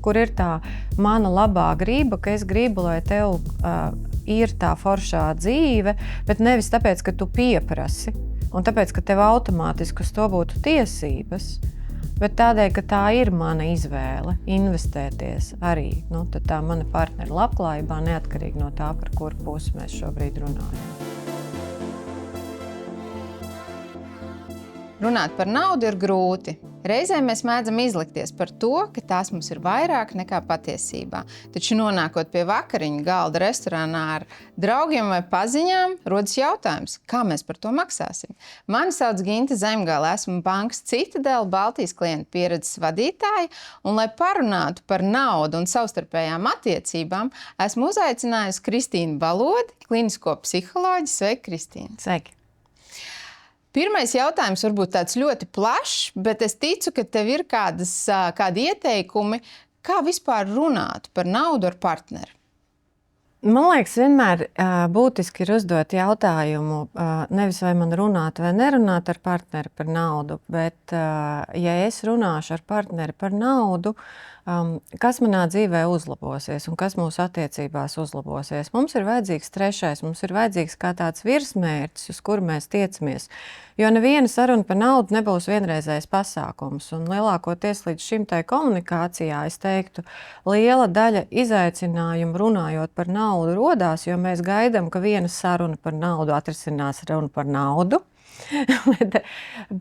kur ir tā mana labā griba, ka es gribu, lai tev ir tā foršā dzīve, bet nevis tāpēc, ka tu pieprasi, un tāpēc, ka tev automātiski uz to būtu tiesības, bet tādēļ, ka tā ir mana izvēle investēties arī tad tā mana partnera labklājībā, neatkarīgi no tā, par kuru pusi mēs šobrīd runājam. Runāt par naudu ir grūti. Reizēm mēs mēdzam izlikties par to, ka tās mums ir vairāk nekā patiesībā. Taču nonākot pie vakariņu galda restorānā ar draugiem vai paziņām, rodas jautājums, kā mēs par to maksāsim. Mani sauc Ginte Zemgale, esmu bankas Citadele Baltijas klientu pieredzes vadītāja, un, lai parunātu par naudu un savstarpējām attiecībām, esmu uzaicinājusi Kristīnu Balodi, klinisko psiholoģi. Sveiki, Kristīna! Sveiki! Pirmais jautājums varbūt tāds ļoti plašs, bet es ticu, ka tev ir kādi ieteikumi, kā vispār runāt par naudu ar partneri. Man liekas, vienmēr būtiski ir uzdot jautājumu, nevis vai man runāt vai nerunāt ar partneri par naudu, bet ja es runāšu ar partneri par naudu, kas manā dzīvē uzlabosies un kas mūsu attiecībās uzlabosies. Mums ir vajadzīgs trešais, mums ir vajadzīgs kā tāds virsmērķis, uz kuru mēs tiecamies. Jo neviena saruna par naudu nebūs vienreizējs pasākums. Un lielākoties līdz šim tai komunikācijā, es teiktu, liela daļa izaicinājumu runājot par naudu rodās, jo mēs gaidām, ka viena saruna par naudu atrisinās runu par naudu.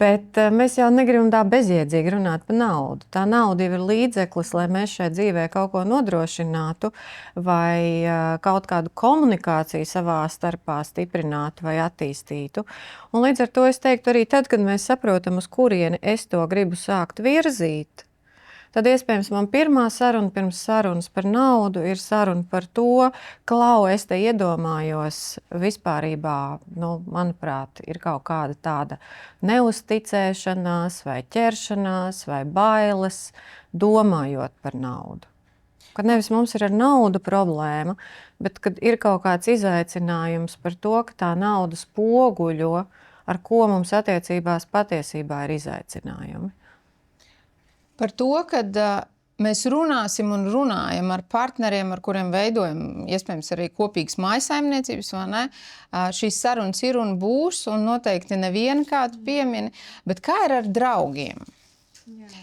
bet mēs jau negribam tā bezjēdzīgi runāt par naudu. Tā nauda jau ir līdzeklis, lai mēs šai dzīvē kaut ko nodrošinātu vai kaut kādu komunikāciju savā starpā stiprinātu vai attīstītu. Un līdz ar to es teiktu arī tad, kad mēs saprotam, uz kurieni es to gribu sākt virzīt, tad iespējams man pirmā saruna pirms sarunas par naudu ir saruna par to, klau, es te iedomājos vispārībā, manuprāt, ir kaut kāda tāda neuzticēšanās vai ķeršanās vai bailes, domājot par naudu. Kad nevis mums ir ar naudu problēma, bet kad ir kaut kāds izaicinājums par to, ka tā nauda spoguļo, ar ko mums attiecībās patiesībā ir izaicinājumi. Par to, kad mēs runāsim un runājam ar partneriem, ar kuriem veidojam, iespējams, arī kopīgas mājsaimniecības, vai ne? Šīs sarunas ir un būs, un noteikti neviena kādu piemini, bet kā ir ar draugiem?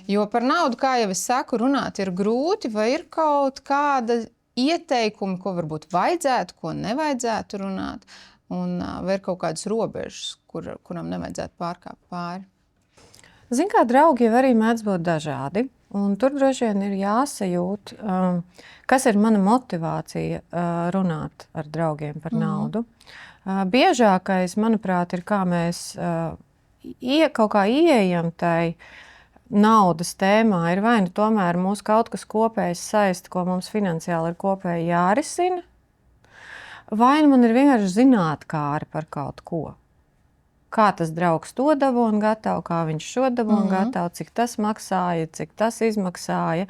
Jo par naudu, kā jau es saku, runāt ir grūti, vai ir kaut kāda ieteikumi, ko varbūt vajadzētu, ko nevajadzētu runāt, un vai ir kaut kādas robežas, kuram nevajadzētu pārkāpt pāri? Zin kā, draugi jau arī mēdz būt dažādi, un tur droši vien ir jāsajūt, kas ir mana motivācija runāt ar draugiem par naudu. Biežākais, manuprāt, ir kā mēs kaut kā ieejam tai naudas tēmā, ir vai nu tomēr mūsu kaut kas kopējs saista, ko mums finansiāli ir kopēji jārisina, vai nu man ir vienkārši zinātkāri par kaut ko. Kā tas draugs to dabūna gatavu, kā viņš šo dabūna gatavu, cik tas maksāja, cik tas izmaksāja.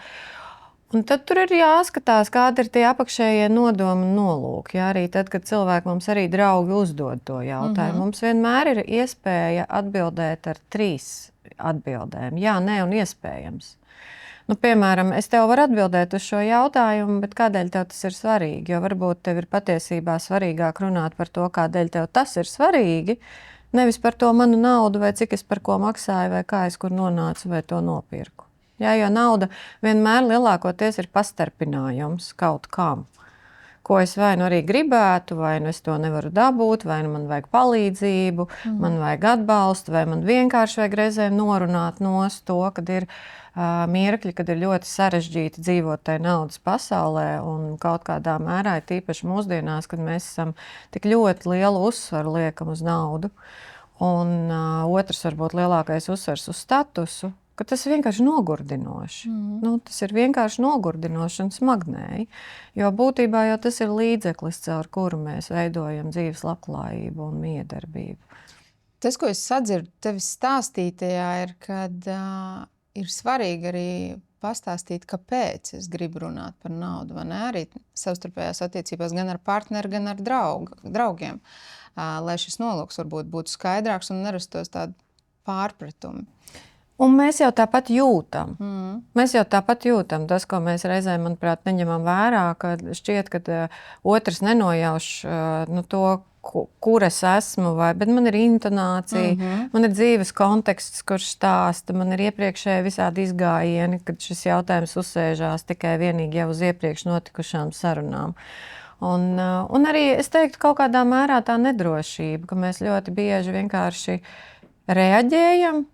Un tad tur ir jāskatās, kādi ir tie apakšējie nodomi un nolūki. Ja, arī tad, kad cilvēki mums arī draugi uzdod to jautājumu, mums vienmēr ir iespēja atbildēt ar 3 atbildēm. Jā, nē un iespējams. Piemēram, es tev varu atbildēt uz šo jautājumu, bet kādēļ tev tas ir svarīgi? Jo varbūt tev ir patiesībā svarīgāk runāt par to, kādēļ tev tas ir svarīgi, nevis par to manu naudu, vai cik es par ko maksāju, vai kā es kur nonācu, vai to nopirku. Jā, jo nauda vienmēr lielākoties ir pastarpinājums kaut kam, ko es vai nu arī gribētu, vai nu es to nevaru dabūt, vai nu man vajag palīdzību, man vajag atbalstu, vai man vienkārši vajag reizēm norunāt nost to, kad ir mirkļi, kad ir ļoti sarežģīti dzīvot tai naudas pasaulē, un kaut kādā mērā ir tīpaši mūsdienās, kad mēs esam tik ļoti lielu uzsvaru liekam uz naudu, un otrs varbūt lielākais uzsvars uz statusu, ka tas ir vienkārši nogurdinoši. Tas ir vienkārši nogurdinoši un smagnēji, jo būtībā jau tas ir līdzeklis, caur kuru mēs veidojam dzīves labklājību un miedarbību. Tas, ko es sadzirdu tevis stāstītajā, ir, kad ir svarīgi arī pastāstīt, kāpēc es gribu runāt par naudu, vai ne? Arī savstarpējās attiecībās gan ar partneri, gan ar draugiem, lai šis nolūks varbūt būtu skaidrāks un nerastos tādi pārpratumi. Un mēs jau tāpat jūtam. Mēs jau tāpat jūtam tas, ko mēs reizēm, manuprāt, neņemam vērā, ka šķiet, ka otrs nenojauš to, kur es esmu, bet man ir intonācija, man ir dzīves konteksts, kurš stāsta, man ir iepriekšēji visādi izgājieni, kad šis jautājums uzsēžās tikai vienīgi jau uz iepriekš notikušām sarunām. Un arī, es teiktu, kaut kādā mērā tā nedrošība, ka mēs ļoti bieži vienkārši reaģējam,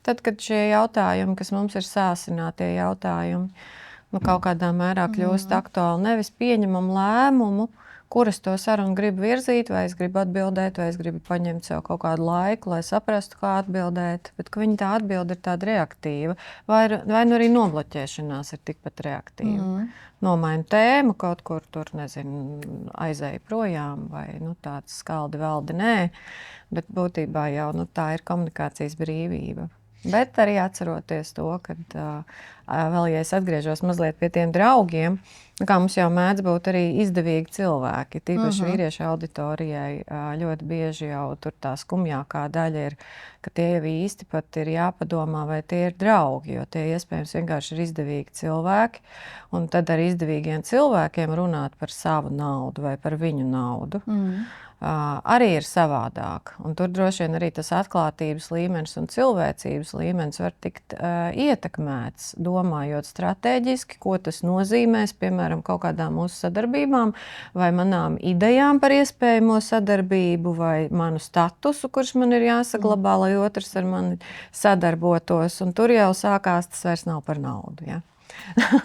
tad, kad šie jautājumi, kas mums ir sāsinātie jautājumi, kaut kādā mērā kļūst aktuāli, nevis pieņemam lēmumu, kur es to sarunu gribu virzīt, vai es gribu atbildēt, vai es gribu paņemt sev kaut kādu laiku, lai saprastu, kā atbildēt, bet ka viņa tā atbilde ir tāda reaktīva, vai nu arī nobloķēšanās ir tikpat reaktīva. Nomainu tēmu, kaut kur tur, nezinu, aizēju projām, vai tāds skaldi valdi, nē, bet būtībā jau tā ir komunikācijas brīvība. Bet arī atceroties to, ka vēl, ja es atgriežos mazliet pie tiem draugiem, kā mums jau mēdz būt arī izdevīgi cilvēki, tīpaši vīriešu auditorijai, ļoti bieži jau tur tā skumjākā daļa ir, ka tie jau īsti pat ir jāpadomā, vai tie ir draugi, jo tie iespējams vienkārši ir izdevīgi cilvēki, un tad ar izdevīgiem cilvēkiem runāt par savu naudu vai par viņu naudu. Arī ir savādāk. Un tur droši vien arī tas atklātības līmenis un cilvēcības līmenis var tikt ietekmēts, domājot stratēģiski, ko tas nozīmēs, piemēram, kaut kādām mūsu sadarbībām vai manām idejām par iespējamo sadarbību vai manu statusu, kurš man ir jāsaglabā, lai otrs ar mani sadarbotos. Un tur jau sākās, tas vairs nav par naudu, ja?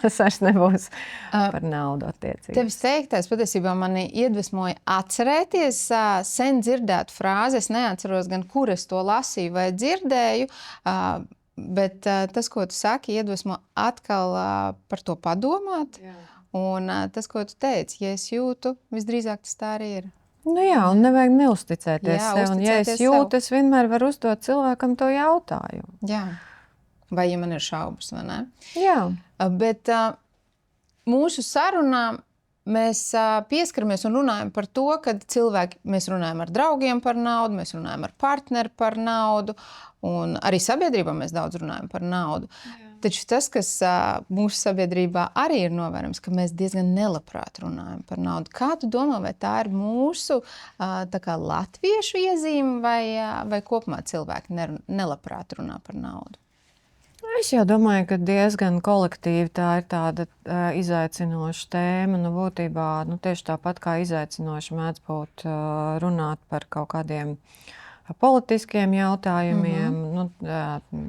Tas vairs nebūs par naudu attiecīgi. Tevis teiktais patiesībā mani iedvesmoja atcerēties sen dzirdētu frāzi. Es neatceros gan, kur es to lasīju vai dzirdēju, bet tas, ko tu saki, iedvesmo atkal par to padomāt. Jā. Un tas, ko tu teici, ja es jūtu, visdrīzāk tas tā arī ir. Jā, un nevajag neusticēties sev. Un ja es jūtu, es vienmēr varu uzdot cilvēkam to jautājumu. Jā. Vai ja man ir šaubas, vai ne? Jā. Bet mūsu sarunām mēs pieskaramies un runājam par to, ka mēs runājam ar draugiem par naudu, mēs runājam ar partneri par naudu, un arī sabiedrībā mēs daudz runājam par naudu. Jā. Taču tas, kas mūsu sabiedrībā arī ir novērams, ka mēs diezgan nelabprāt runājam par naudu. Kā tu domā, vai tā ir mūsu tā kā latviešu iezīme vai kopumā cilvēki nelabprāt runā par naudu? Es jau domāju, ka diezgan kolektīvi tā ir tāda izaicinoša tēma. Būtībā tieši tāpat kā izaicinoši mēdz būt runāt par kaut kādiem politiskiem jautājumiem,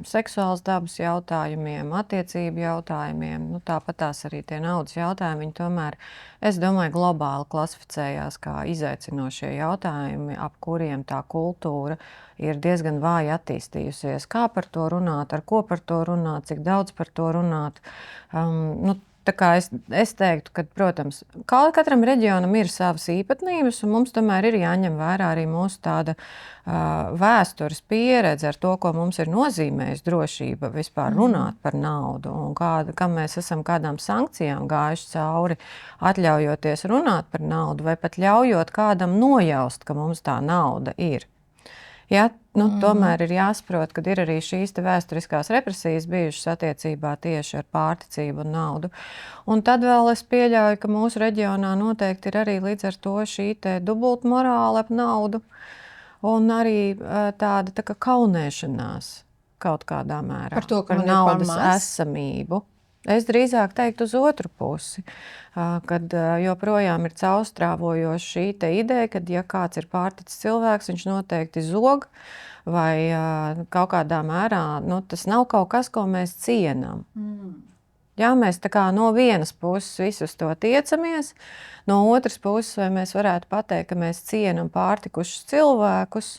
seksuāls dabas jautājumiem, attiecību jautājumiem. Tāpat tās arī tie naudas jautājumi, viņi tomēr, es domāju, globāli klasificējās kā izaicinošie jautājumi, ap kuriem tā kultūra ir diezgan vāji attīstījusies. Kā par to runāt, ar ko par to runāt, cik daudz par to runāt. Tā kā es teiktu, ka, protams, katram reģionam ir savas īpatnības, un mums tomēr ir jāņem vērā arī mūsu tāda vēstures pieredze ar to, ko mums ir nozīmējis drošība vispār runāt par naudu, un kam mēs esam kādām sankcijām gājuši cauri, atļaujoties runāt par naudu, vai pat ļaujot kādam nojaust, ka mums tā nauda ir. Ja, tomēr ir jāsaprot, ka ir arī šīs vēsturiskās represijas bijušas attiecībā tieši ar pārticību un naudu. Un tad vēl es pieļauju, ka mūsu reģionā noteikti ir arī līdz ar to šī dubultmorāle ap naudu un arī tāda tā kā kaunēšanās kaut kādā mērā par to, ka par naudas esamību. Es drīzāk teiktu uz otru pusi, kad joprojām ir caurstrāvojoša šī ideja, ka ja kāds ir pārticis cilvēks, viņš noteikti zog vai kaut kādā mērā, tas nav kaut kas, ko mēs cienam. Jā, mēs tā kā no vienas puses visus to tiecamies, no otras puses vai mēs varētu pateikt, ka mēs cienam pārtikušus cilvēkus.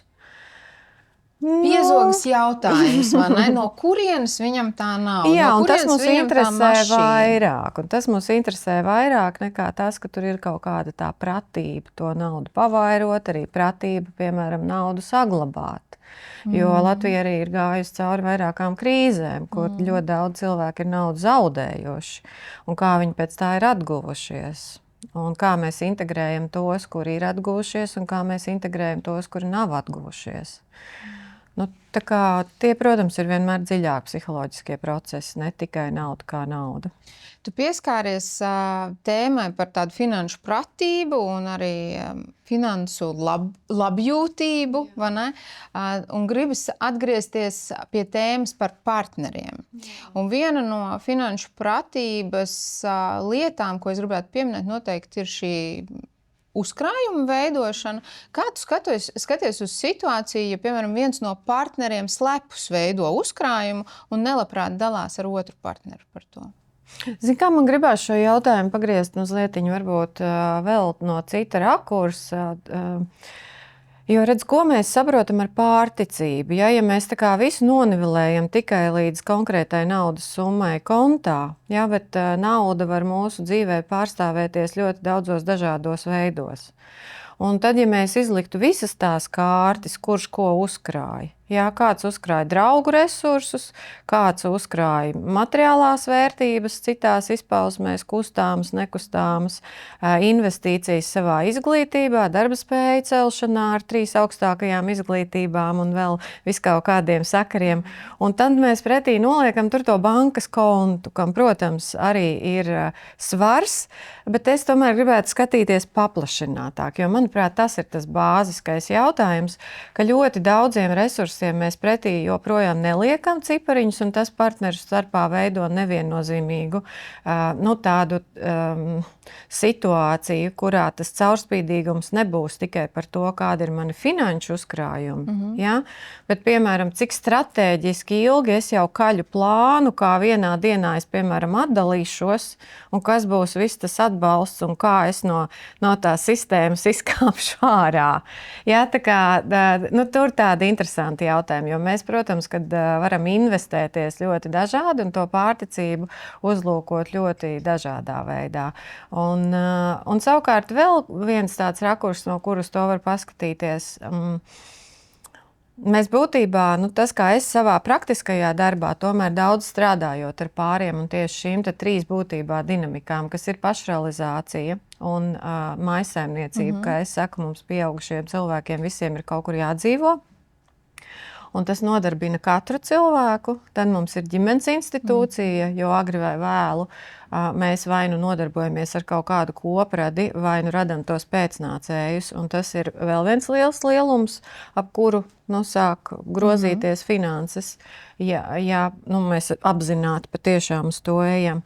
Piezogas jautājums, vai ne? No kurienes viņam tā nav? Jā, un tas mums interesē vairāk. Un tas mums interesē vairāk nekā tas, ka tur ir kaut kāda tā pratība to naudu pavairot, arī pratība, piemēram, naudu saglabāt. Jo Latvija arī ir gājusi cauri vairākām krīzēm, kur ļoti daudz cilvēku ir naudu zaudējuši. Un kā viņi pēc tā ir atguvušies. Un kā mēs integrējam tos, kuri ir atguvušies, un kā mēs integrējam tos, kuri nav atguvušies. Nu, tā kā tie, protams, ir vienmēr dziļāk psiholoģiskie procesi, ne tikai nauda kā nauda. Tu pieskāries tēmai par tādu finanšu pratību un arī finansu labjūtību, vai ne? Un gribas atgriezties pie tēmas par partneriem. Un viena no finanšu pratības lietām, ko es gribētu pieminēt, noteikti ir šī uzkrājuma veidošana. Kā tu skaties uz situāciju, ja, piemēram, viens no partneriem slepus veido uzkrājumu un nelabprāt dalās ar otru partneru par to? Zini, kā man gribās šo jautājumu pagriezt mazliet varbūt vēl no cita rakursa. Jo redz, ko mēs saprotam ar pārticību. Ja mēs tā kā visu nonivelējam tikai līdz konkrētai naudas summai kontā, ja, bet nauda var mūsu dzīvē pārstāvēties ļoti daudzos dažādos veidos. Un tad, ja mēs izliktu visas tās kārtas, kurš ko uzkrāja, jā, kāds uzkrāja draugu resursus, kāds uzkrāja materiālās vērtības, citās izpausmēs, kustāmas, nekustāmas, investīcijas savā izglītībā, darba spēju celšanā ar 3 augstākajām izglītībām un vēl viskaut kādiem sakariem. Un tad mēs pretī noliekam tur to bankas kontu, kam, protams, arī ir svars, bet es tomēr gribētu skatīties paplašinātāk, jo, manuprāt, tas ir tas bāziskais jautājums, ka ļoti daudziem resursiem mēs pretī joprojām neliekam cipariņus, un tas partneru starpā veido neviennozīmīgu tādu situāciju, kurā tas caurspīdīgums nebūs tikai par to, kāda ir mani finanšu uzkrājumi, ja? Bet, piemēram, cik stratēģiski ilgi es jau kaļu plānu, kā vienā dienā es, piemēram, atdalīšos, un kas būs viss tas atbalsts, un kā es no tās sistēmas izkāpšu ārā. Ja? Tā kā, tur tādi interesanti jautājumi, jo mēs, protams, kad varam investēties ļoti dažādi un to pārticību uzlūkot ļoti dažādā veidā. Un savukārt vēl viens tāds rakurs, no kuras to var paskatīties. Mēs būtībā, tas, kā es savā praktiskajā darbā, tomēr daudz strādājot ar pāriem un tieši šīm 3 būtībā dinamikām, kas ir pašrealizācija un mājsaimniecība, kā es saku, mums pieaugušiem cilvēkiem visiem ir kaut kur jādzīvo. Un tas nodarbina katru cilvēku. Tad mums ir ģimenes institūcija, jo agri vai vēlu mēs vai nu nodarbojamies ar kaut kādu kopradi, vai nu radam tos pēcnācējus. Un tas ir vēl viens liels lielums, ap kuru sāk grozīties finanses, ja mēs apzināti patiešām uz to ejam.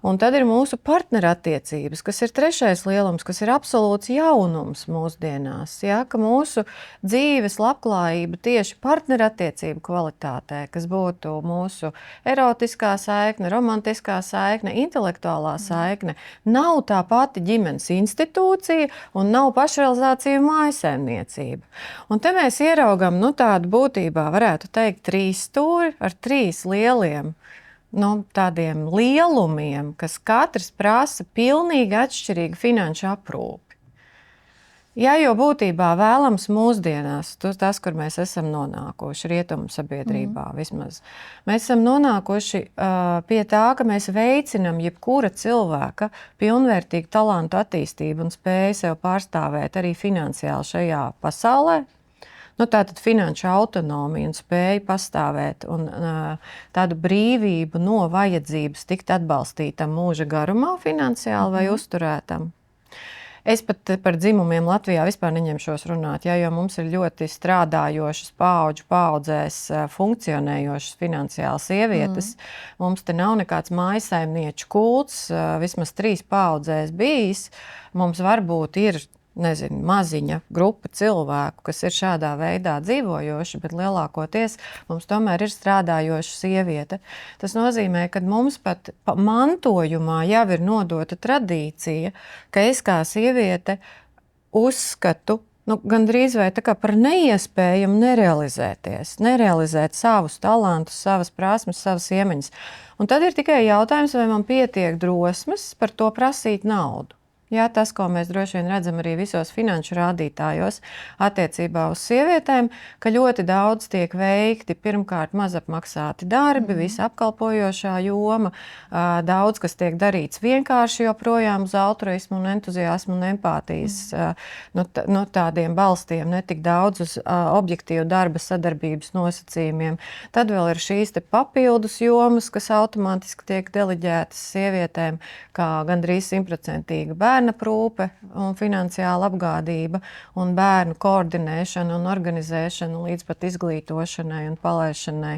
Un tad ir mūsu partnerattiecības, kas ir 3. lielums, kas ir absolūts jaunums mūsdienās. Ja, ka mūsu dzīves labklājība tieši partnerattiecību kvalitātē, kas būtu mūsu erotiskā saikne, romantiskā saikne, intelektuālā saikne, nav tā pati ģimenes institūcija un nav pašrealizācija mājsaimniecība. Un te mēs ieraugam tādu būtībā, varētu teikt, 3 stūri ar 3 lieliem tādiem lielumiem, kas katrs prasa pilnīgi atšķirīgu finanšu aprūpi. Ja jau būtībā vēlams mūsdienās, tas, kur mēs esam nonākuši rietumu sabiedrībā vismaz, mēs esam nonākuši pie tā, ka mēs veicinam jebkura cilvēka pilnvērtīgu talantu attīstību un spēju sev pārstāvēt arī finansiāli šajā pasaulē. Tātad finanšu autonomiju un spēju pastāvēt un tādu brīvību no vajadzības tikt atbalstītam mūža garumā finansiāli vai uzturētam. Es pat par dzimumiem Latvijā vispār neņemšos runāt, jo mums ir ļoti strādājošas paudzēs funkcionējošas finansiāli sievietes. Mums te nav nekāds mājsaimnieču kults, vismaz 3 paudzēs bijis. Mums varbūt ir maziņa grupa cilvēku, kas ir šādā veidā dzīvojoši, bet lielākoties mums tomēr ir strādājoša sieviete. Tas nozīmē, ka mums pat mantojumā jau ir nodota tradīcija, ka es kā sieviete uzskatu gandrīz vai tā kā par neiespējamu nerealizēt savus talantus, savas prasmes, savas iemaņas. Un tad ir tikai jautājums, vai man pietiek drosmes par to prasīt naudu. Jā, tas, ko mēs droši vien redzam arī visos finanšu rādītājos attiecībā uz sievietēm, ka ļoti daudz tiek veikti pirmkārt mazapmaksāti darbi, visapkalpojošā joma, daudz, kas tiek darīts vienkārši joprojām uz altruismu un entuziasmu un empātijas no tādiem balstiem, ne tik daudz uz objektīvu darba sadarbības nosacījumiem. Tad vēl ir šīs te papildus jomas, kas automātiski tiek deleģētas sievietēm, kā gandrīz 100% bērnu aprūpe un finansiāla apgādība un bērnu koordinēšana un organizēšana līdz pat izglītošanai un palaišanai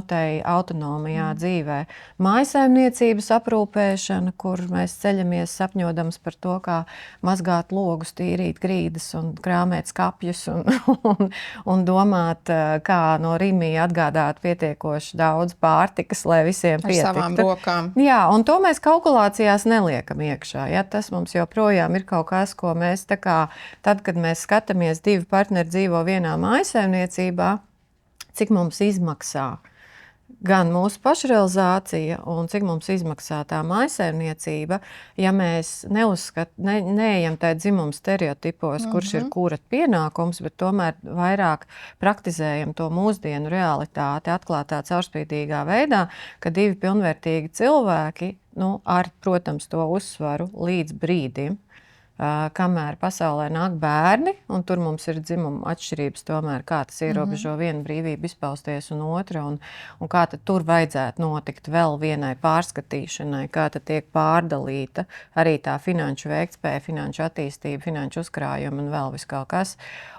tai autonomijā dzīvē. Mājsaimniecības aprūpēšana, kur mēs ceļamies sapņodams par to, kā mazgāt logus, tīrīt grīdas un krāmēt skapjus un domāt, kā no Rimija atgādāt pietiekoši daudz pārtikas, lai visiem pietiktu. Ar savām rokām. Jā, un to mēs kalkulācijās neliekam iekšā. Ja? Tas mums joprojām ir kaut kas, ko mēs tā kā, tad, kad mēs skatāmies, divi partneri dzīvo vienā mājsaimniecībā, cik mums izmaksā gan mūsu pašrealizācija un cik mums izmaksā tā mājsaimniecība, ja mēs neejam tajā dzimuma stereotipos, kurš ir kura pienākums, bet tomēr vairāk praktizējam to mūsdienu realitāti atklātā caurspīdīgā veidā, ka divi pilnvērtīgi cilvēki, ar, protams, to uzsvaru līdz brīdim, kamēr pasaulē nāk bērni, un tur mums ir dzimuma atšķirības tomēr, kā tas ierobežo vienu brīvību izpausties un otra, un kā tad tur vajadzētu notikt vēl vienai pārskatīšanai, kā tad tiek pārdalīta arī tā finanšu veiktspēja, finanšu attīstība, finanšu uzkrājumi un vēl vis kaut kas.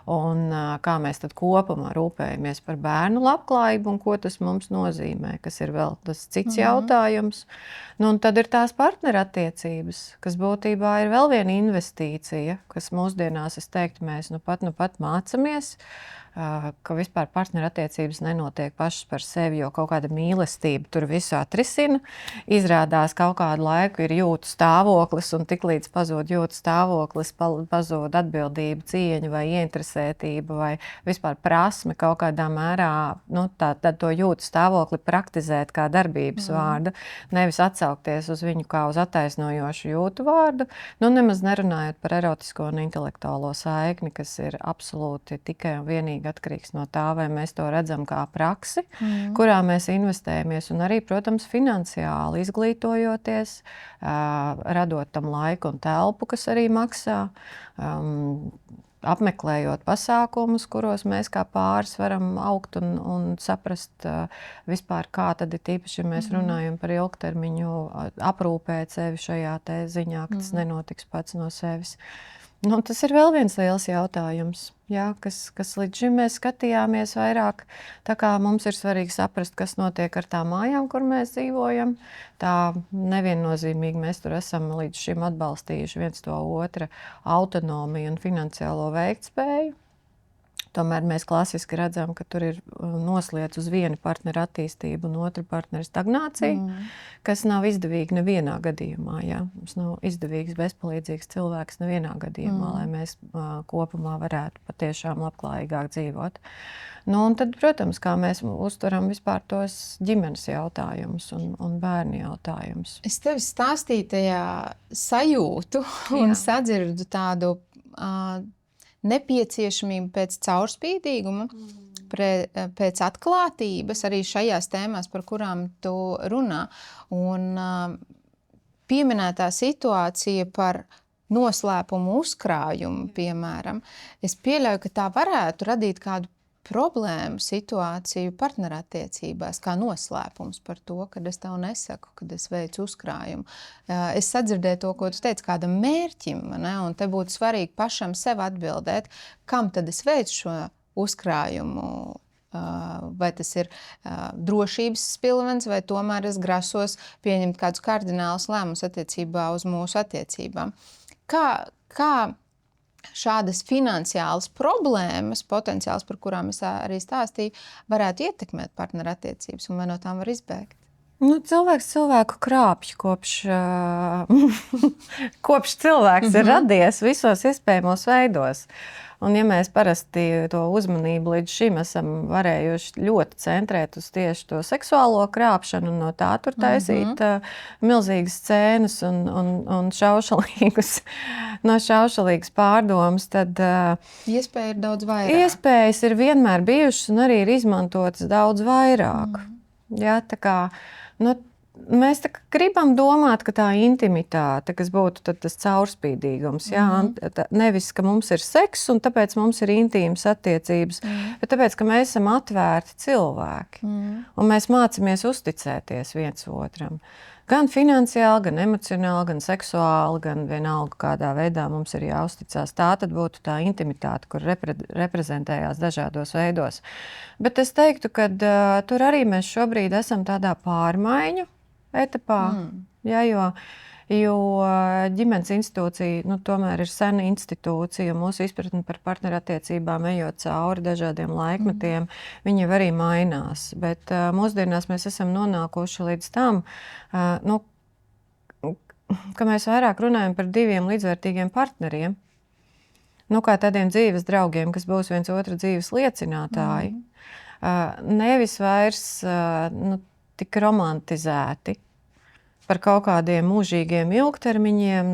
Un kā mēs tad kopumā rūpējamies par bērnu labklājību un ko tas mums nozīmē, kas ir vēl tas cits jautājums. Un tad ir tās partnerattiecības, kas būtībā ir vēl viena investīcija, kas mūsdienās, es teiktu, mēs nu pat mācamies, ka vispār partnerattiecības nenotiek pašas par sevi, jo kaut kāda mīlestība tur visu atrisina. Izrādās kaut kādu laiku ir jūtu stāvoklis, un tiklīdz pazūd jūtu stāvoklis, pazūd atbildība, cieņa vai ieinteresētība vai vispār prasme kaut kādā mērā, tad to jūtu stāvokli praktizēt kā darbības vārdu, nevis atsaukties uz viņu kā uz attaisnojošu jūtu vārdu, nemaz nerunājot par erotisko un intelektuālo saikni, kas ir absolūti tikai un vienīgi atkarīgs no tā, vai mēs to redzam kā praksi, kurā mēs investējamies, un arī, protams, finansiāli izglītojoties, radot tam laiku un telpu, kas arī maksā, apmeklējot pasākumus, kuros mēs kā pāris varam augt un saprast vispār, kā tad ir tīpaši, ja mēs runājam par ilgtermiņu, aprūpēt sevi šajā te ziņā, ka tas nenotiks pats no sevis. Tas ir vēl viens liels jautājums, kas līdz šim mēs skatījāmies vairāk. Tā kā mums ir svarīgi saprast, kas notiek ar tām mājām, kur mēs dzīvojam. Tā neviennozīmīgi mēs tur esam līdz šim atbalstījuši viens to otra autonomiju un finansiālo veiktspēju. Tomēr mēs klasiski redzam, ka tur ir noslēdz uz vienu partneru attīstību un otru partneru stagnāciju, kas nav izdevīgi nevienā gadījumā. Ja? Mums nav izdevīgs, bezpalīdzīgs cilvēks nevienā gadījumā, lai mēs kopumā varētu patiešām labklājīgāk dzīvot. Un tad, protams, kā mēs uztveram vispār tos ģimenes jautājumus un bērnu jautājumus. Es tevi stāstīju tajā sajūtu un sadzirdu tādu nepieciešamību pēc caurspīdīguma, pēc atklātības arī šajās tēmās, par kurām tu runā. Un pieminētā situācija par noslēpumu uzkrājumu, piemēram, es pieļauju, ka tā varētu radīt kādu problēmu situāciju partnerattiecībās, kā noslēpums par to, kad es tev nesaku, kad es veicu uzkrājumu. Es sadzirdēju to, ko tu teici, kādam mērķim, un te būtu svarīgi pašam sev atbildēt, kam tad es veicu šo uzkrājumu, vai tas ir drošības spilvens, vai tomēr es grasos pieņemt kādus kardinālus lēmumus attiecībā uz mūsu attiecībām. Kā šādas finansiālas problēmas, potenciāls, par kurām es arī stāstīju, varētu ietekmēt partnerattiecības un vai no tām var izbēgt? Nu, cilvēks cilvēku krāpj kopš cilvēks ir radies visos iespējamos veidos. Un, ja mēs parasti to uzmanību līdz šim esam varējuši ļoti centrēt uz tieši to seksuālo krāpšanu un no tā tur taisīt milzīgas scēnas un šaušalīgas pārdomas, tad iespēja ir daudz vairāk. Iespējas ir vienmēr bijušas un arī ir izmantotas daudz vairāk. Jā, tā kā, mēs gribam domāt, ka tā intimitāte, kas būtu tas caurspīdīgums, nevis, ka mums ir seks un tāpēc mums ir intīmas attiecības, bet tāpēc, ka mēs esam atvērti cilvēki un mēs mācamies uzticēties viens otram. Gan finansiāli, gan emocionāli, gan seksuāli, gan vienalga kādā veidā mums ir jāuzticās. Tā tad būtu tā intimitāte, kur reprezentējās dažādos veidos. Bet es teiktu, ka tur arī mēs šobrīd esam tādā pārmaiņu etapā, jo ģimenes institūcija tomēr ir sena institūcija, un mūsu izpratne par partnerattiecībām ejot cauri dažādiem laikmetiem, viņi jau arī mainās. Bet mūsdienās mēs esam nonākuši līdz tam, ka mēs vairāk runājam par diviem līdzvērtīgiem partneriem, kā tādiem dzīves draugiem, kas būs viens otra dzīves liecinātāji, nevis vairs tik romantizēti par kaut kādiem mūžīgiem ilgtermiņiem,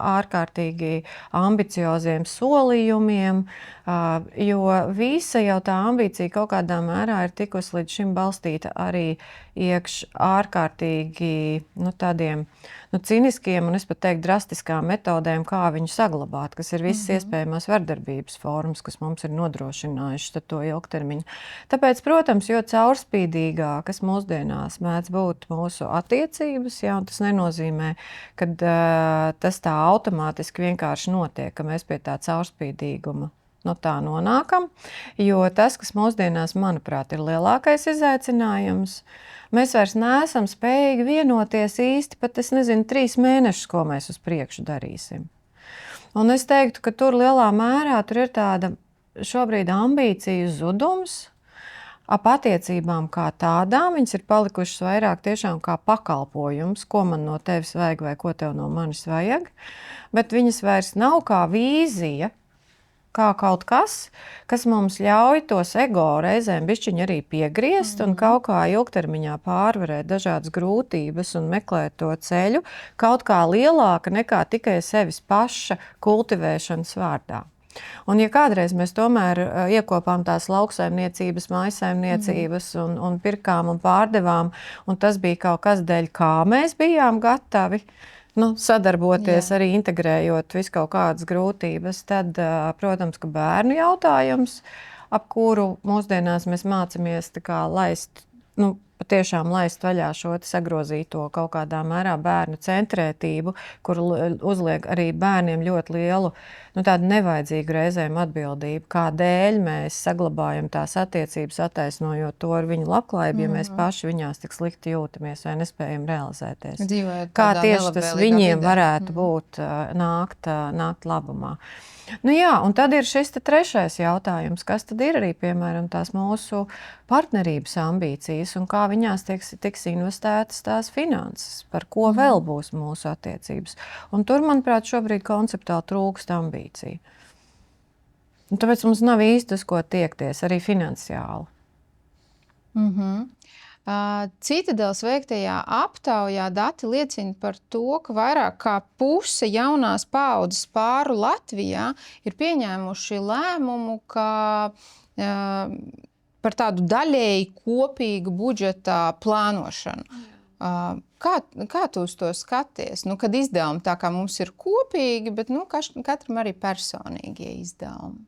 ārkārtīgi ambicioziem solījumiem, jo visa jau tā ambīcija kaut kādā mērā ir tikusi līdz šim balstīta arī iekš ārkārtīgi tādiem ciniskiem un es pat teiktu drastiskām metodēm, kā viņu saglabāt, kas ir visas iespējamās vardarbības formas, kas mums ir nodrošinājušas to ilgtermiņu. Tāpēc, protams, jo caurspīdīgākas mūsdienās mēdz būt mūsu attiecības, un tas nenozīmē, ka tas tā automātiski vienkārši notiek, ka mēs pie tā caurspīdīguma tā nonākam, jo tas, kas mūsdienās, manuprāt, ir lielākais izaicinājums, mēs vairs neesam spējīgi vienoties īsti pat, 3 mēnešus, ko mēs uz priekšu darīsim. Un es teiktu, ka tur lielā mērā tur ir tāda šobrīd ambīciju zudums ap attiecībām kā tādām. Viņas ir palikušas vairāk tiešām kā pakalpojums, ko man no tevis vajag vai ko tev no manis vajag, bet viņas vairs nav kā vīzija, kā kaut kas mums ļauj tos ego reizēm bišķiņi arī piegriezt un kaut kā ilgtermiņā pārvarēt dažādas grūtības un meklēt to ceļu kaut kā lielāka nekā tikai sevis paša kultivēšanas vārdā. Un ja kādreiz mēs tomēr iekopām tās lauksaimniecības, mājsaimniecības un pirkām un pārdevām, un tas bija kaut kas dēļ, kā mēs bijām gatavi sadarboties, arī integrējot visu kaut kādas grūtības, tad, protams, ka bērnu jautājums, ap kuru mūsdienās mēs mācamies laist, patiešām laist vaļā šo sagrozīto kaut kādā mērā bērnu centrētību, kur uzliek arī bērniem ļoti lielu, tādu nevajadzīgu reizēm atbildību, kādēļ mēs saglabājam tās attiecības, attaisnojot to ar viņu labklājību, ja mēs paši viņās tik slikti jūtamies vai nespējam realizēties. Kā tieši tas viņiem varētu būt nākt labumā. Un tad ir šis trešais jautājums, kas tad ir arī, piemēram, tās mūsu partnerības ambīcijas un kā viņās tiks investētas tās finanses, par ko vēl būs mūsu attiecības. Un tur, manuprāt, šobrīd konceptuāli trūkst ambīcija. Un tāpēc mums nav īsti uz ko tiekties, arī finansiāli. Citadeles veiktajā aptaujā dati liecina par to, ka vairāk kā puse jaunās paaudzes pāru Latvijā ir pieņēmuši lēmumu, ka par tādu daļēji kopīgu budžeta plānošanu. Kā tu uz to skaties? Kad izdevumi tā kā mums ir kopīgi, bet katram arī personīgie izdevumi.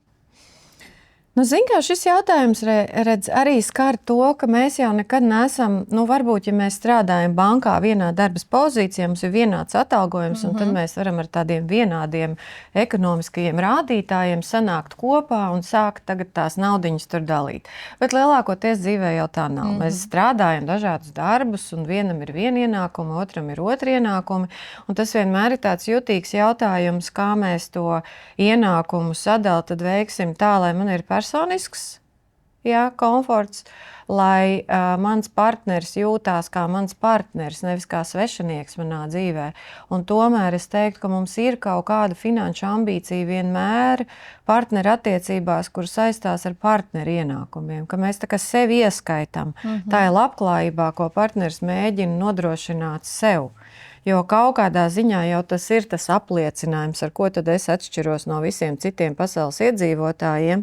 Zini, kā šis jautājums arī skar to, ka mēs jau nekad neesam, varbūt, ja mēs strādājam bankā vienā darbas pozīcijā, mums ir vienāds atalgojums, un tad mēs varam ar tādiem vienādiem ekonomiskajiem rādītājiem sanākt kopā un sākt tagad tās naudiņas tur dalīt. Bet lielākoties dzīvē jau tā nav. Mēs strādājam dažādus darbus, un vienam ir viena ienākuma, otram ir otra ienākuma, un tas vienmēr ir tāds jutīgs jautājums, kā mēs to ienākumu sadali, tad veiksim tā, lai man ir personisks komforts, lai mans partneris jūtās kā mans partneris, nevis kā svešinieks manā dzīvē. Un tomēr es teiktu, ka mums ir kaut kāda finanšu ambīcija vienmēr partneru attiecībās, kur saistās ar partneru ienākumiem, ka mēs tā kā sevi ieskaitam tajā labklājībā, ko partneris mēģina nodrošināt sev. Jo kaut kādā ziņā jau tas ir tas apliecinājums, ar ko tad es atšķiros no visiem citiem pasaules iedzīvotājiem,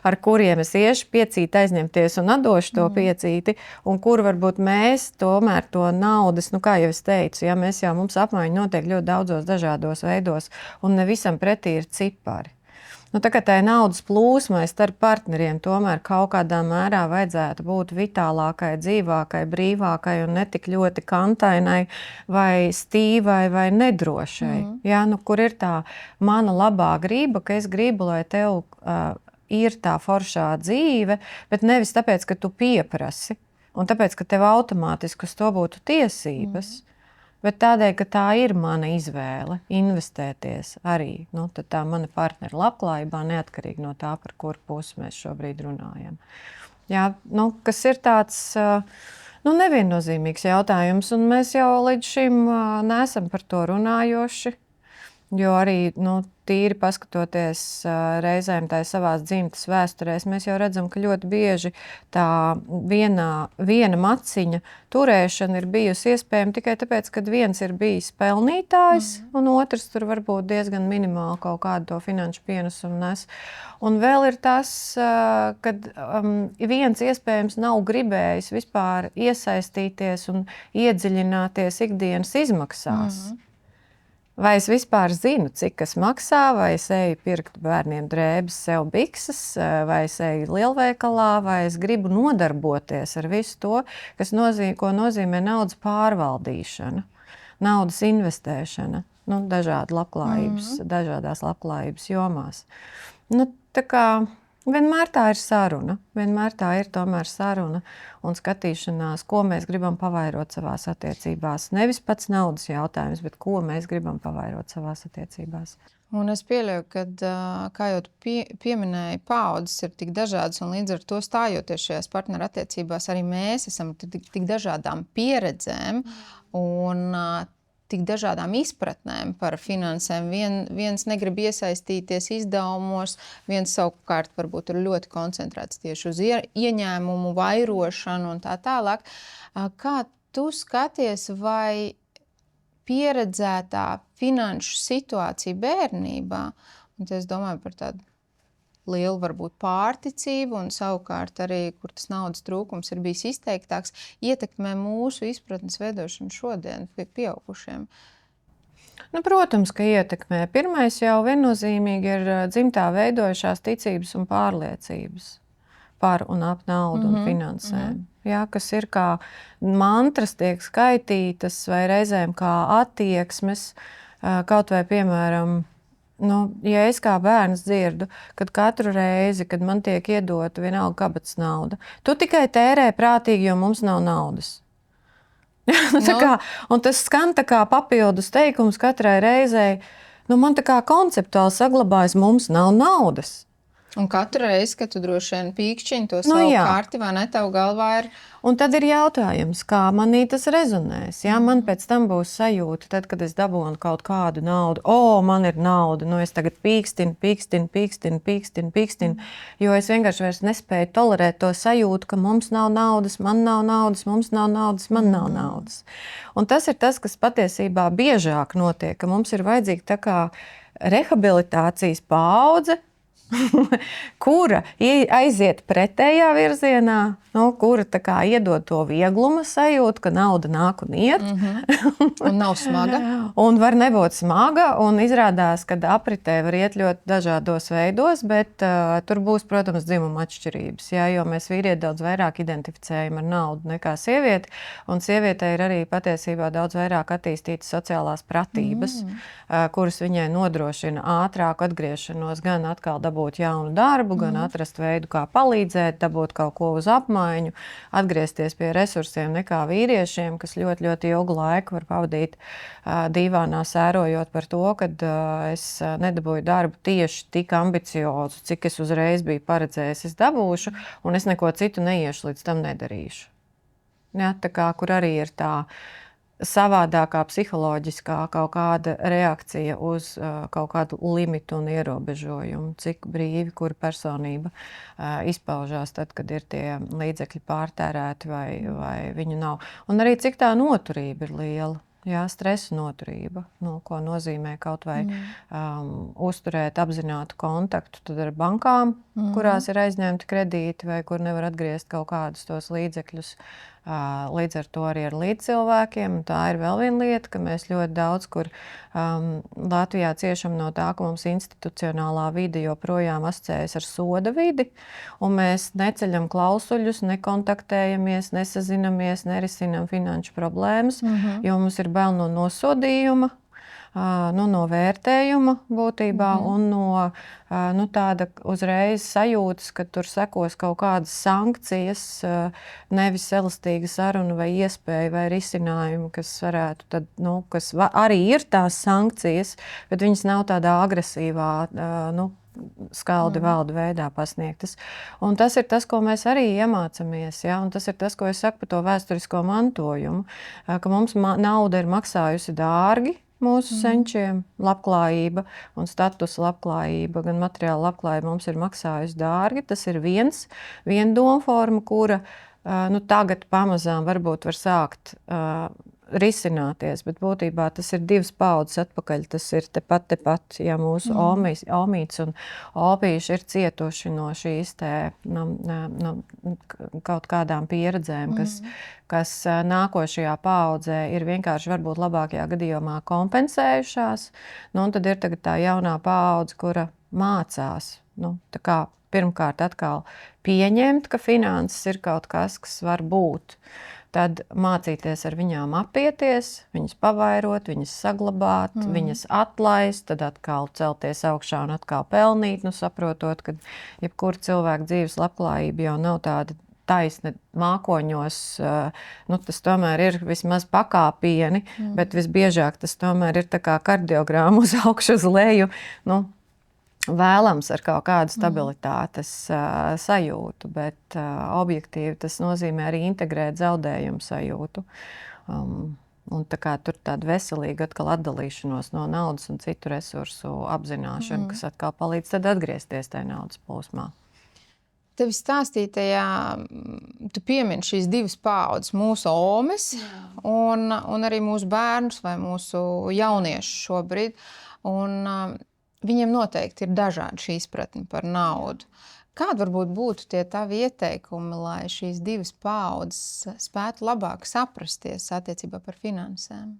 ar kuriem es iešu piecīti aizņemties un atdošu to piecīti, un kur varbūt mēs tomēr to naudas, kā jau es teicu, mums apmaiņa notiek ļoti daudzos dažādos veidos, un ne visam pretī ir cipari. Tā kā tai naudas plūsmai starp partneriem tomēr kaut kādā mērā vajadzētu būt vitālākai, dzīvākai, brīvākai un ne tik ļoti kantainai vai stīvai vai nedrošai. Kur ir tā mana labā griba, ka es gribu, lai tev ir tā foršā dzīve, bet nevis tāpēc, ka tu pieprasi un tāpēc, ka tev automātiski uz to būtu tiesības. Bet tādēļ, ka tā ir mana izvēle investēties arī tā mana partnera labklājībā, neatkarīgi no tā, par kuru pusi mēs šobrīd runājam. Kas ir tāds neviennozīmīgs jautājums, un mēs jau līdz šim neesam par to runājoši, jo arī tīri paskatoties reizēm savās dzimtas vēsturēs, mēs jau redzam, ka ļoti bieži tā viena maciņa turēšana ir bijusi iespējama tikai tāpēc, ka viens ir bijis pelnītājs, un otrs tur varbūt diezgan minimāli kaut kādu to finanšu pienesumu nes. Un vēl ir tas, kad viens iespējams nav gribējis vispār iesaistīties un iedziļināties ikdienas izmaksās. Vai es vispār zinu, cik kas maksā, vai es eju pirkt bērniem drēbes, sev bikses, vai es eju lielveikalā, vai es gribu nodarboties ar visu to, ko nozīmē naudas pārvaldīšana, naudas investēšana, dažādās labklājības jomās. Tā kā vienmēr tā ir saruna, vienmēr tā ir tomēr saruna un skatīšanās, ko mēs gribam pavairot savās attiecībās. Nevis pats naudas jautājums, bet ko mēs gribam pavairot savās attiecībās. Un es pieļauju, ka, kā jau pieminēji, paaudzes ir tik dažādas, un līdz ar to stājoties šajās partneru attiecībās, arī mēs esam tik dažādām pieredzēm un tik dažādām izpratnēm par finansēm. Viens negrib iesaistīties izdevumos, viens savukārt varbūt ir ļoti koncentrēts tieši uz ieņēmumu vairošanu un tā tālāk. Kā tu skaties, vai pieredzētā finanšu situācija bērnībā, un es domāju par tādu lielu varbūt pārticību un savukārt arī, kur tas naudas trūkums ir bijis izteiktāks, ietekmē mūsu izpratnes veidošanu šodien pieaugušiem? Protams, ka ietekmē. Pirmais jau viennozīmīgi ir dzimtā veidojušās ticības un pārliecības par un ap naudu un finansēm. Kas ir kā mantras tiek skaitītas vai reizēm kā attieksmes, kaut vai piemēram, ja es kā bērns dzirdu, kad katru reizi, kad man tiek iedota vienalga kabatas nauda, tu tikai tērē prātīgi, jo mums nav naudas. Un tas skan tā kā papildus teikums katrai reizei, man tā kā konceptuāli saglabājas, mums nav naudas. Un katru reizi, kad tu droši vien pīkšķiņ to savu kārti, vai ne, tavu galvā ir... Un tad ir jautājums, kā manī tas rezonēs. Man pēc tam būs sajūta, tad, kad es dabūnu kaut kādu naudu, man ir nauda, es tagad pīkstinu, jo es vienkārši vairs nespēju tolerēt to sajūtu, ka mums nav naudas, man nav naudas, mums nav naudas, man nav naudas. Un tas ir tas, kas patiesībā biežāk notiek, ka mums ir vajadzīga tā kā rehabilitācijas paudze, kura aiziet pretējā virzienā, kura tā kā iedod to viegluma sajūtu, ka nauda nāk un iet. Un nav smaga. Un var nebūt smaga, un izrādās, ka apritē var iet ļoti dažādos veidos, bet tur būs, protams, dzimuma atšķirības, jo mēs vīrieti daudz vairāk identificējam ar naudu nekā sievieti, un sievietei ir arī patiesībā daudz vairāk attīstītas sociālās pratības, kuras viņai nodrošina ātrāku atgriešanos, gan atkal dabūt dabūt jaunu darbu, gan atrast veidu, kā palīdzēt, dabūt kaut ko uz apmaiņu, atgriezties pie resursiem nekā vīriešiem, kas ļoti, ļoti ilgu laiku var pavadīt dīvānā sērojot par to, ka es nedabūju darbu tieši tik ambiciozu, cik es uzreiz biju paredzējis, es dabūšu, un es neko citu neiešu līdz tam nedarīšu. Ja, tā kā, kur arī ir tā savādākā psiholoģiskā kaut kāda reakcija uz kaut kādu limitu un ierobežojumu, cik brīvi, kura personība izpaužās tad, kad ir tie līdzekļi pārtērēti vai viņu nav. Un arī cik tā noturība ir liela. Jā, stresa noturība, ko nozīmē kaut vai uzturēt apzinātu kontaktu tad ar bankām, kurās ir aizņemti kredīti vai kur nevar atgriezt kaut kādus tos līdzekļus. Līdz ar to arī ar līdzcilvēkiem. Tā ir vēl viena lieta, ka mēs ļoti daudz kur Latvijā ciešam no tā, ka mums institucionālā vide joprojām asociējas ar soda vidi, un mēs neceļam klausuļus, nekontaktējamies, nesazinamies, nerisinam finanšu problēmas, jo mums ir bail no nosodījuma, no vērtējuma būtībā un no tāda uzreiz sajūtas, ka tur sekos kaut kādas sankcijas, nevis elastīga saruna vai iespēja vai risinājumi, kas varētu tad, kas arī ir tās sankcijas, bet viņas nav tādā agresīvā, skaldi valdu veidā pasniegtas. Un tas ir tas, ko mēs arī iemācamies, ja? Un tas ir tas, ko es saku par to vēsturisko mantojumu, ka mums nauda ir maksājusi dārgi, mūsu senčiem labklājība un statusa labklājība, gan materiāla labklājība mums ir maksājusi dārgi. Tas ir viena domforma, kura tagad pamazām varbūt var sākt risināties, bet būtībā tas ir 2 paudzes atpakaļ. Tas ir tepat, ja mūsu omīts un opīši ir cietuši no šīs kaut kādām pieredzēm, kas nākošajā paudzē ir vienkārši varbūt labākajā gadījumā kompensējušās. Un tad ir tagad tā jaunā paudze, kura mācās. Tā kā pirmkārt atkal pieņemt, ka finanses ir kaut kas, kas var būt. Tad mācīties ar viņām apieties, viņas pavairot, viņas saglabāt, viņas atlaist, tad atkal celties augšā un atkal pelnīt, saprotot, ka jebkura cilvēka dzīves labklājība jau nav tāda taisna mākoņos, tas tomēr ir vismaz pakāpieni, bet visbiežāk tas tomēr ir tā kā kardiogramma uz augšu uz leju, vēlams ar kaut kādu stabilitātes sajūtu, bet objektīvi tas nozīmē arī integrēt zaudējumu sajūtu. Un tur tāda veselīga atkal atdalīšanos no naudas un citu resursu apzināšana, kas atkal palīdz tad atgriezties tajā naudas plūsmā. Tevi stāstītajā, tu piemini šīs 2 paudzes, mūsu omes un arī mūsu bērnus vai mūsu jauniešus šobrīd. Un viņiem noteikti ir dažādi šī izpratne par naudu. Kādi varbūt būtu tie tavi ieteikumi, lai šīs 2 paudzes spētu labāk saprasties attiecībā par finansēm?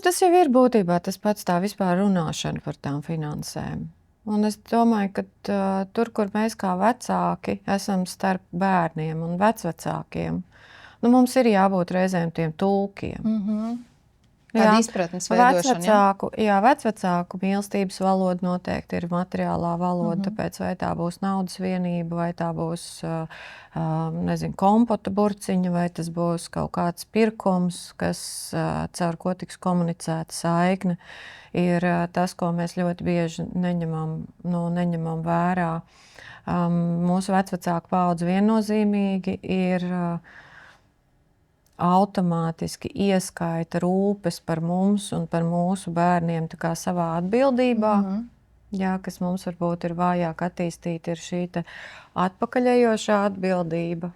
Tas jau ir būtībā tas pats tā vispār runāšana par tām finansēm. Un es domāju, ka tur, kur mēs kā vecāki esam starp bērniem un vecvecākiem, mums ir jābūt reizēm tiem tulkiem. Tāda izpratnes veidošana. Vecvecāku mīlestības valoda noteikti ir materiālā valoda, tāpēc vai tā būs naudas vienība, vai tā būs, kompota burciņa, vai tas būs kaut kāds pirkums, kas caur ko tiks komunicēta saikne, ir tas, ko mēs ļoti bieži neņemam vērā. Mūsu vecvecāku paudze viennozīmīgi ir automātiski ieskaita rūpes par mums un par mūsu bērniem tā kā savā atbildībā, kas mums varbūt ir vājāk attīstīta, ir šī atpakaļejošā atbildība,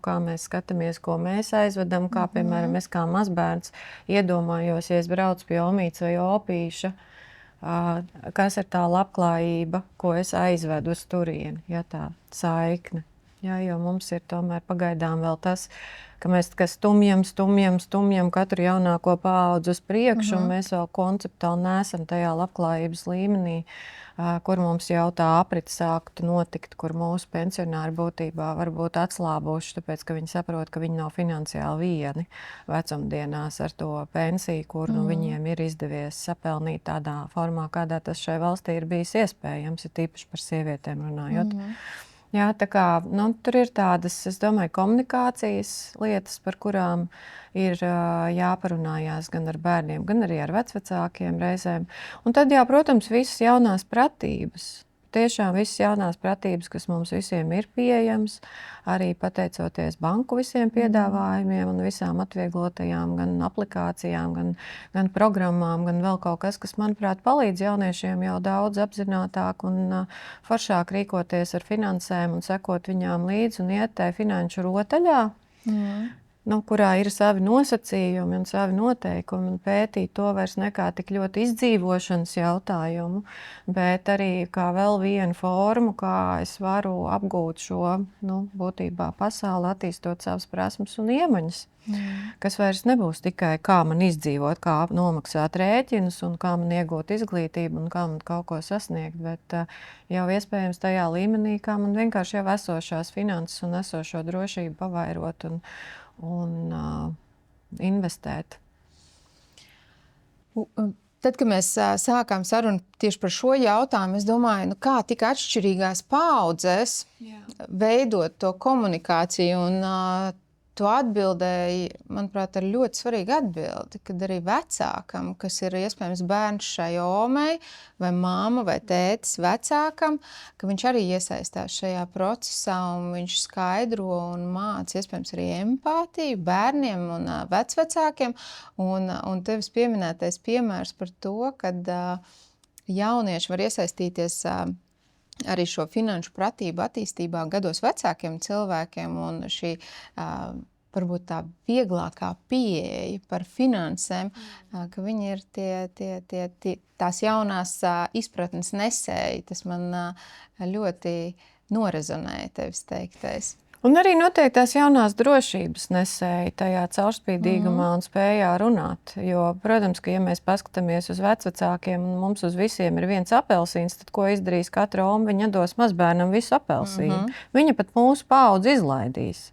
kā mēs skatāmies, ko mēs aizvedam, kā piemēram es kā mazbērns iedomājos, ja es braucu pie omītes vai opīša, kas ir tā labklājība, ko es aizvedu uz turieni, tā saikne. Jā, jo mums ir tomēr pagaidām vēl tas, ka mēs stumjam katru jaunāko paudzi uz priekšu, un mēs vēl konceptuāli neesam tajā labklājības līmenī, kur mums jau tā aprite sāktu notikt, kur mūsu pensionāri būtībā var būt atslābuši, tāpēc, ka viņi saprot, ka viņi nav finansiāli vieni vecumdienās ar to pensiju, kur viņiem ir izdevies sapelnīt tādā formā, kādā tas šai valstī ir bijis iespējams, ir tīpaši par sievietēm runājot. Jā, tā kā, tur ir tādas, es domāju, komunikācijas lietas, par kurām ir jāparunājās gan ar bērniem, gan arī ar vecvecākiem reizēm. Un tad, jā, protams, visas jaunās pratības. Tiešām visas jaunās pratības, kas mums visiem ir pieejams, arī pateicoties banku visiem piedāvājumiem un visām atvieglotajām gan aplikācijām, gan programmām, gan vēl kaut kas, manuprāt, palīdz jauniešiem jau daudz apzinātāk un foršāk rīkoties ar finansēm un sekot viņām līdzi un iet tai finanšu rotaļā. Kurā ir savi nosacījumi un savi noteikumi, un pētīt to vairs nekā tik ļoti izdzīvošanas jautājumu, bet arī kā vēl vienu formu, kā es varu apgūt šo, būtībā pasauli, attīstot savas prasmes un iemaņas, kas vairs nebūs tikai kā man izdzīvot, kā nomaksāt rēķinus un kā man iegūt izglītību un kā man kaut ko sasniegt, bet jau iespējams tajā līmenī, kā man vienkārši jau esošās finanses un esošo drošību pavairot un investēt. Tad, kad mēs sākām sarunu tieši par šo jautājumu, es domāju, kā tik atšķirīgās paaudzēs veidot to komunikāciju, un tu atbildēji, manuprāt, ar ļoti svarīgu atbildi, kad arī vecākam, kas ir iespējams bērns šai omei, vai māma vai tētis vecākam, ka viņš arī iesaistās šajā procesā un viņš skaidro un māca iespējams arī empātiju bērniem un vecvecākiem. Un tevis pieminētais piemērs par to, kad jaunieši var iesaistīties arī šo finanšu pratību attīstībā gados vecākiem cilvēkiem, un šī varbūt tā vieglākā pieeja par finansēm, ka viņi ir tās jaunās izpratnes nesēji. Tas man ļoti norezonēja tevis teiktais. Un arī noteikti tās jaunās drošības nesēja tajā caurspīdīgumā un spējā runāt. Jo, protams, ka ja mēs paskatāmies uz vecvecākiem un mums uz visiem ir viens apelsīns, tad ko izdarīs katra oma? Viņa dos mazbērnam visu apelsīnu. Viņa pat mūsu paudzi izlaidīs.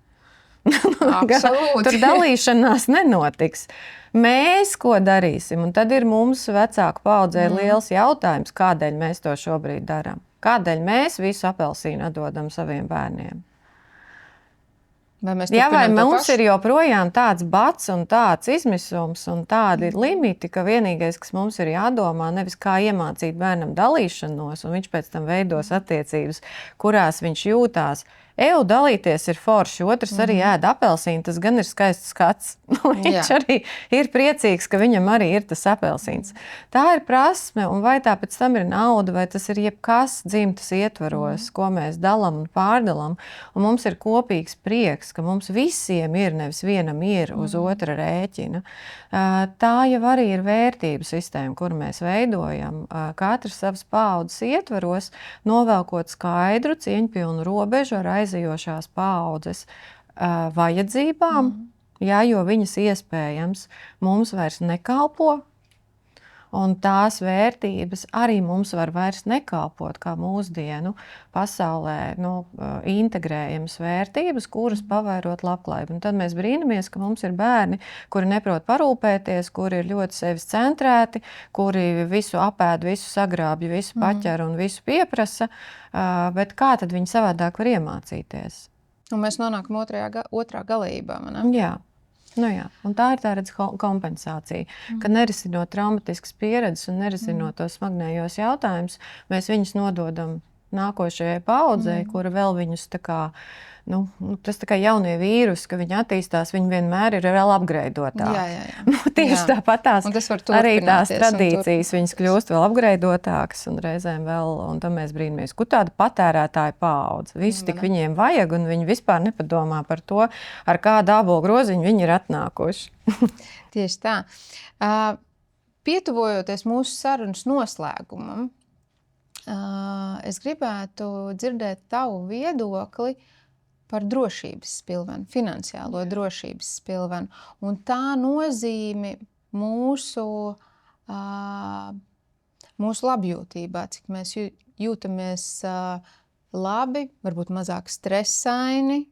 Tur dalīšanās nenotiks. Mēs ko darīsim? Un tad ir mums vecāku paudzē liels jautājums, kādēļ mēs to šobrīd darām. Kādēļ mēs visu apelsīnu atdodam saviem bērniem? Vai mums ir joprojām tāds bats un tāds izmisums un tādi limiti, ka vienīgais, kas mums ir jādomā, nevis kā iemācīt bērnam dalīšanos, un viņš pēc tam veidos attiecības, kurās viņš jūtās. Dalīties ir forši, otrs arī ēd apelsīnu, tas gan ir skaists skats. Viņš arī ir priecīgs, ka viņam arī ir tas apelsīns. Tā ir prasme, un vai tā pēc tam ir nauda, vai tas ir jebkas dzimtas ietvaros, ko mēs dalam un pārdalam, un mums ir kopīgs prieks, ka mums visiem ir, nevis vienam ir uz otra rēķina. Tā jau arī ir vērtību sistēma, kuru mēs veidojam. Katrs savas paaudzes ietvaros, novelkot skaidru, cieņpilnu robežu ar aizejošās paaudzes vajadzībām, jo viņas iespējams mums vairs nekalpo, un tās vērtības arī mums var vairs nekalpot, kā mūsdienu pasaulē integrējamas vērtības, kuras pavairot labklājību. Un tad mēs brīnamies, ka mums ir bērni, kuri neprot parūpēties, kuri ir ļoti sevis centrēti, kuri visu apēd, visu sagrābj, visu paķer un visu pieprasa, bet kā tad viņi savādāk var iemācīties? Un mēs nonākam otrā galībā, ne? Jā. Jā. Un tā ir tā kompensācija, ka nerisinot traumatiskas pieredzes un nerisinot tos smagnējos jautājumus, mēs viņus nododam nākošajai paaudzei, kura vēl viņus tā kā, tas tā kā jaunie vīrusi, ka viņi attīstās, viņi vienmēr ir vēl apgreidotāki. Tieši tāpatās arī tās tradīcijas, viņas kļūst vēl apgreidotākas un reizēm vēl, un tam mēs brīnamies, kur tāda patērētāja paudze. Visu tik viņiem vajag, un viņi vispār nepadomā par to, ar kādu ābolu groziņu viņi ir atnākuši. Tieši tā. Pietuvojoties mūsu sarunas noslēgumam, es gribētu dzirdēt tavu viedokli par drošības spilvenu, finansiālo drošības spilvenu. Un tā nozīme mūsu labjūtībā, cik mēs jūtamies labi, varbūt mazāk stresaini,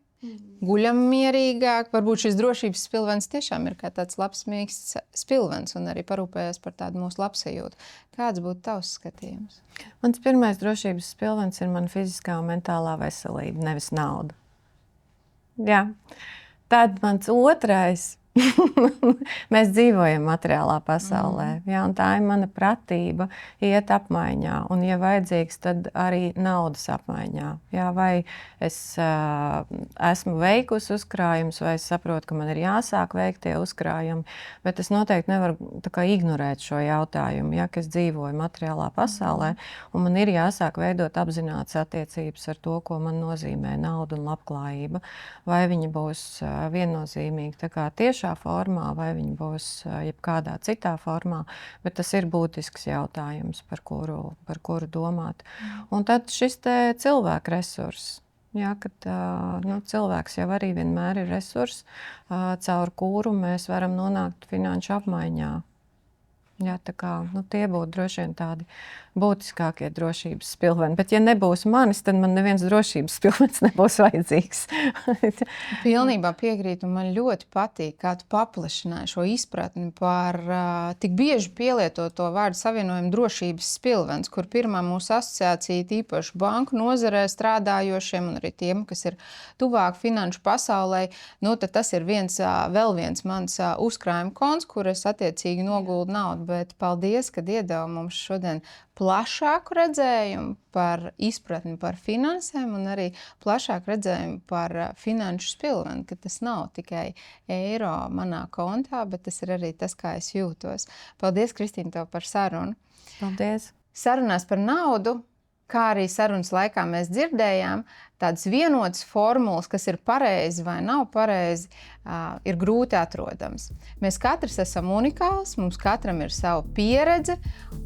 guļam mierīgāk. Varbūt šis drošības spilvens tiešām ir kā tāds labs, mīksts spilvens un arī parūpējas par tādu mūsu labsajūtu. Kāds būtu tavs skatījums? Mans pirmais drošības spilvens ir mana fiziskā un mentālā veselība, nevis nauda. Jā. Tad mans otrais. Mēs dzīvojam materiālā pasaulē, jā, un tā ir mana pratība iet apmaiņā, un, ja vajadzīgs, tad arī naudas apmaiņā. Jā, vai es esmu veikusi uzkrājumus, vai es saprotu, ka man ir jāsāk veikt tie uzkrājumi, bet es noteikti nevaru tā kā ignorēt šo jautājumu, ja, ka es dzīvoju materiālā pasaulē, un man ir jāsāk veidot apzinātas attiecības ar to, ko man nozīmē nauda un labklājība, vai viņa būs viennozīmīga tā kā tiešā formā, vai viņi būs jebkādā citā formā, bet tas ir būtisks jautājums, par kuru domāt. Un tad šis te cilvēka resurss. Jā, kad cilvēks jau arī vienmēr ir resurss, caur kuru mēs varam nonākt finanšu apmaiņā. Jā, tā kā, tie būtu droši vien tādi būtiskākie drošības spilveni. Bet, ja nebūs manis, tad man neviens drošības spilvens nebūs vajadzīgs. Pilnībā piekrītu, un man ļoti patīk, kā tu paplašināji šo izpratni par tik bieži pielietoto vārdu savienojumu drošības spilvens, kur pirmā mūsu asociācija tīpaši banku nozarē strādājošiem un arī tiem, kas ir tuvāk finanšu pasaulē, tad tas ir vēl viens mans uzkrājuma konts, kur es attiecīgi noguldu naudu. Bet paldies, kad iedeva mums šodien plašāku redzējumu par izpratni par finansēm un arī plašāku redzējumu par finanšu spilveni, ka tas nav tikai eiro manā kontā, bet tas ir arī tas, kā es jūtos. Paldies, Kristīne, tev par sarunu. Paldies. Sarunās par naudu, kā arī sarunas laikā mēs dzirdējām, tādas vienotas formulas, kas ir pareizi vai nav pareizi, ir grūti atrodams. Mēs katrs esam unikāls, mums katram ir sava pieredze,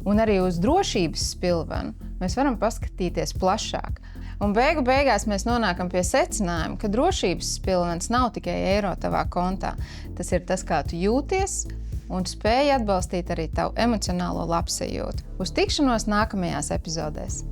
un arī uz drošības spilvenu mēs varam paskatīties plašāk. Un beigās mēs nonākam pie secinājuma, ka drošības spilvens nav tikai eiro tavā kontā. Tas ir tas, kā tu jūties, un spēja atbalstīt arī tavu emocionālo labsajūtu. Uz tikšanos nākamajās epizodēs!